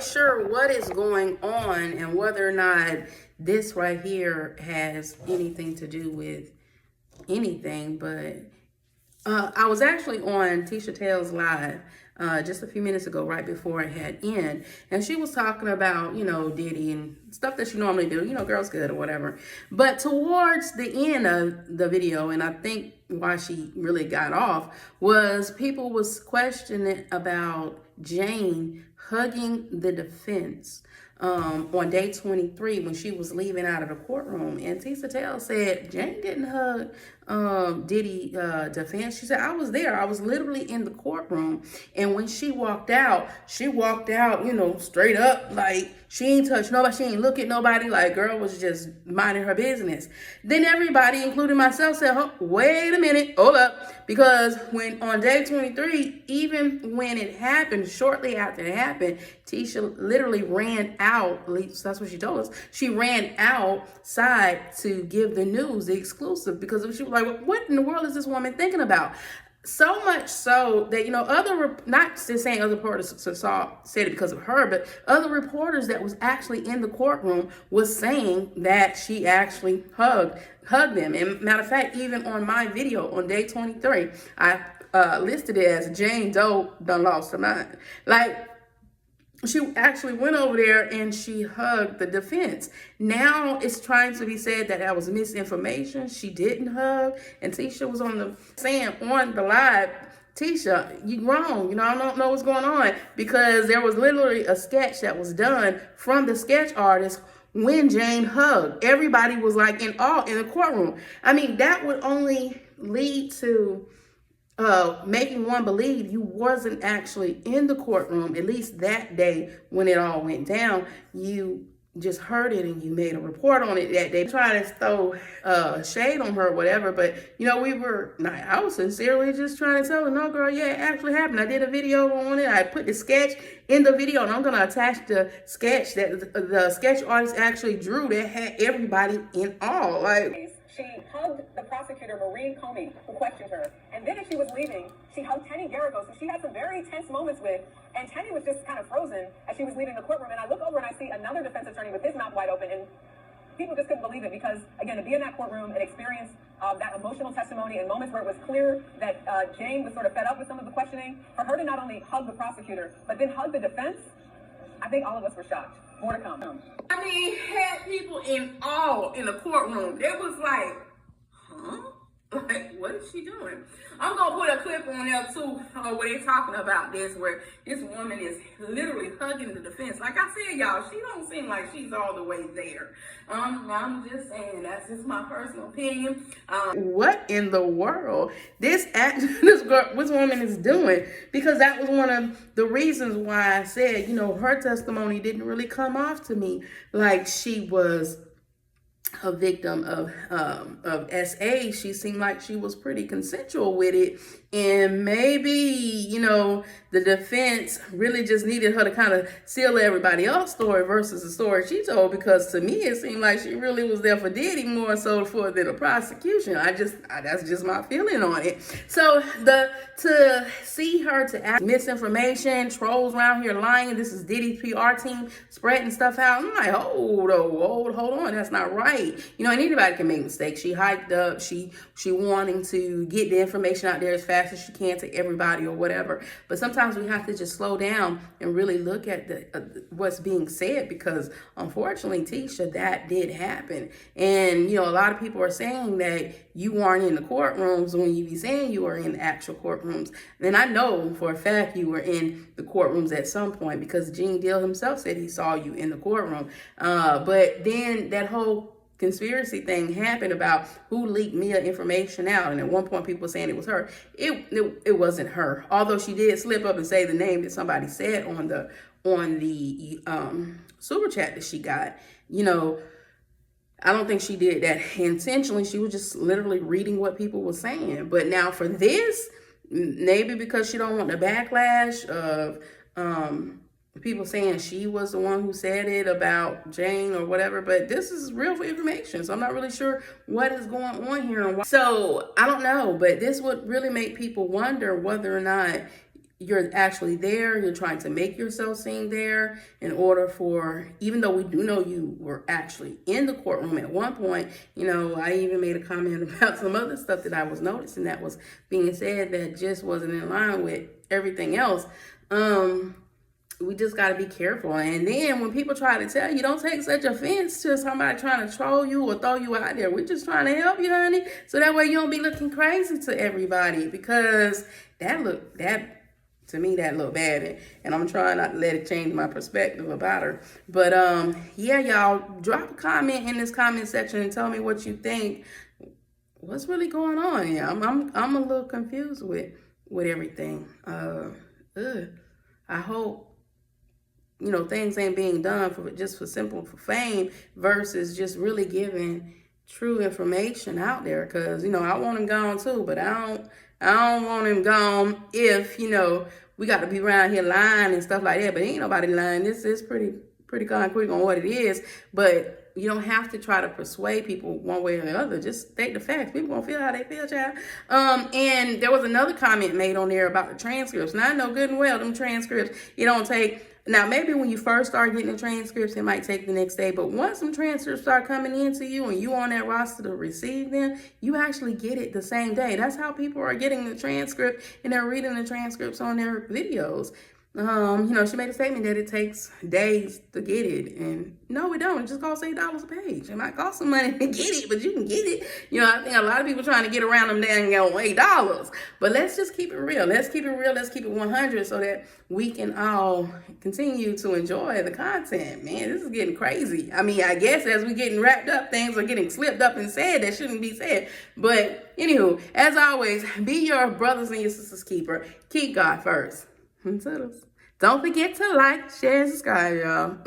sure what is going on and whether or not this right here has anything to do with anything, but I was actually on Tisha Tell's live just a few minutes ago, right before it had ended, and she was talking about, Diddy and stuff that she normally do, girls good or whatever. But towards the end of the video, and I think why she really got off, was people was questioning about Jane hugging the defense on day 23 when she was leaving out of the courtroom. And Tisha Tell said Jane didn't hug Diddy defense. She said, I was there. I was literally in the courtroom. And when she walked out, straight up, like she ain't touch nobody. She ain't look at nobody. Like, girl was just minding her business. Then everybody, including myself, said, oh, wait a minute, hold up. Because when on day 23, even when it happened, shortly after it happened, Tisha literally ran out, at least that's what she told us. She ran outside to give the news, the exclusive, because she was like, what in the world is this woman thinking about? So much so that, not just saying other reporters said it because of her, but other reporters that was actually in the courtroom was saying that she actually hugged them. And matter of fact, even on my video on day 23, I listed it as Jane Doe done lost her mind. Like, she actually went over there and she hugged the defense. Now it's trying to be said that was misinformation. She didn't hug. And Tisha was on the live, Tisha, you wrong. I don't know what's going on, because there was literally a sketch that was done from the sketch artist when Jane hugged. Everybody was like in awe in the courtroom. I mean, that would only lead to making one believe you wasn't actually in the courtroom, at least that day when it all went down. You just heard it and you made a report on it that day, trying to throw shade on her or whatever. But I was sincerely just trying to tell her, no girl, yeah, it actually happened. I did a video on it. I put the sketch in the video, and I'm going to attach the sketch that the sketch artist actually drew that had everybody in awe. Like, she hugged the prosecutor, Maureen Comey, who questioned her. And then as she was leaving, she hugged Tenny Garagos, who she had some very tense moments with. And Tenny was just kind of frozen as she was leaving the courtroom. And I look over and I see another defense attorney with his mouth wide open. And people just couldn't believe it, because, again, to be in that courtroom and experience that emotional testimony in moments where it was clear that Jane was sort of fed up with some of the questioning, for her to not only hug the prosecutor, but then hug the defense, I think all of us were shocked. More to come. I mean, had people in awe in the courtroom. It was like, huh? Like, what is she doing? I'm going to put a clip on there, too, where they're talking about this, where this woman is literally hugging the defense. Like I said, y'all, she don't seem like she's all the way there. I'm just saying, that's just my personal opinion. What in the world this woman is doing? Because that was one of the reasons why I said, her testimony didn't really come off to me like she was a victim of SA. She seemed like she was pretty consensual with it, and maybe the defense really just needed her to kind of seal everybody else's story versus the story she told, because to me it seemed like she really was there for Diddy more so for than the prosecution. That's just my feeling on it. So to see her to act misinformation, trolls around here lying, this is Diddy's PR team spreading stuff out, I'm like, hold on, that's not right. And anybody can make mistakes. She hyped up, she wanting to get the information out there as fast as she can to everybody or whatever. But sometimes we have to just slow down and really look at what's being said, because unfortunately, Tisha, that did happen. And a lot of people are saying that you weren't in the courtrooms when you be saying you were in the actual courtrooms. And I know for a fact you were in the courtrooms at some point, because Gene Deal himself said he saw you in the courtroom. But then that whole conspiracy thing happened about who leaked Mia information out, and at one point people were saying it was her. It wasn't her, although she did slip up and say the name that somebody said on the super chat that she got. I don't think she did that intentionally. She was just literally reading what people were saying. But now for this, maybe because she don't want the backlash of people saying she was the one who said it about Jane or whatever, but this is real information, so I'm not really sure what is going on here. And why. So I don't know, but this would really make people wonder whether or not you're actually there. You're trying to make yourself seem there in order for, even though we do know you were actually in the courtroom at one point. You know, I even made a comment about some other stuff that I was noticing that was being said that just wasn't in line with everything else. We just got to be careful. And then when people try to tell you, don't take such offense to somebody trying to troll you or throw you out there. We're just trying to help you, honey. So that way you don't be looking crazy to everybody, because to me, that looked bad, and I'm trying not to let it change my perspective about her. But yeah, y'all, drop a comment in this comment section and tell me what you think. What's really going on here? I'm a little confused with everything. I hope, you know, things ain't being done for simple fame versus just really giving true information out there. Because, you know, I want him gone too, but I don't want him gone if, you know, we got to be around here lying and stuff like that. But ain't nobody lying. This is pretty concrete on what it is. But you don't have to try to persuade people one way or the other. Just state the facts. People gonna feel how they feel, child. And there was another comment made on there about the transcripts. Now I know good and well them transcripts, it don't take. Now, maybe when you first start getting the transcripts, it might take the next day. But once some transcripts start coming into you and you on that roster to receive them, you actually get it the same day. That's how people are getting the transcript, and they're reading the transcripts on their videos. You know, she made a statement that it takes days to get it. And no, it don't. It just costs $8 a page. It might cost some money to get it, but you can get it. You know, I think a lot of people trying to get around them dang $8. But let's just keep it real. Let's keep it real. Let's keep it 100 so that we can all continue to enjoy the content. Man, this is getting crazy. I mean, I guess as we getting wrapped up, things are getting slipped up and said that shouldn't be said. But anywho, as always, be your brothers and your sisters keeper. Keep God first. Don't forget to like, share, and subscribe, y'all.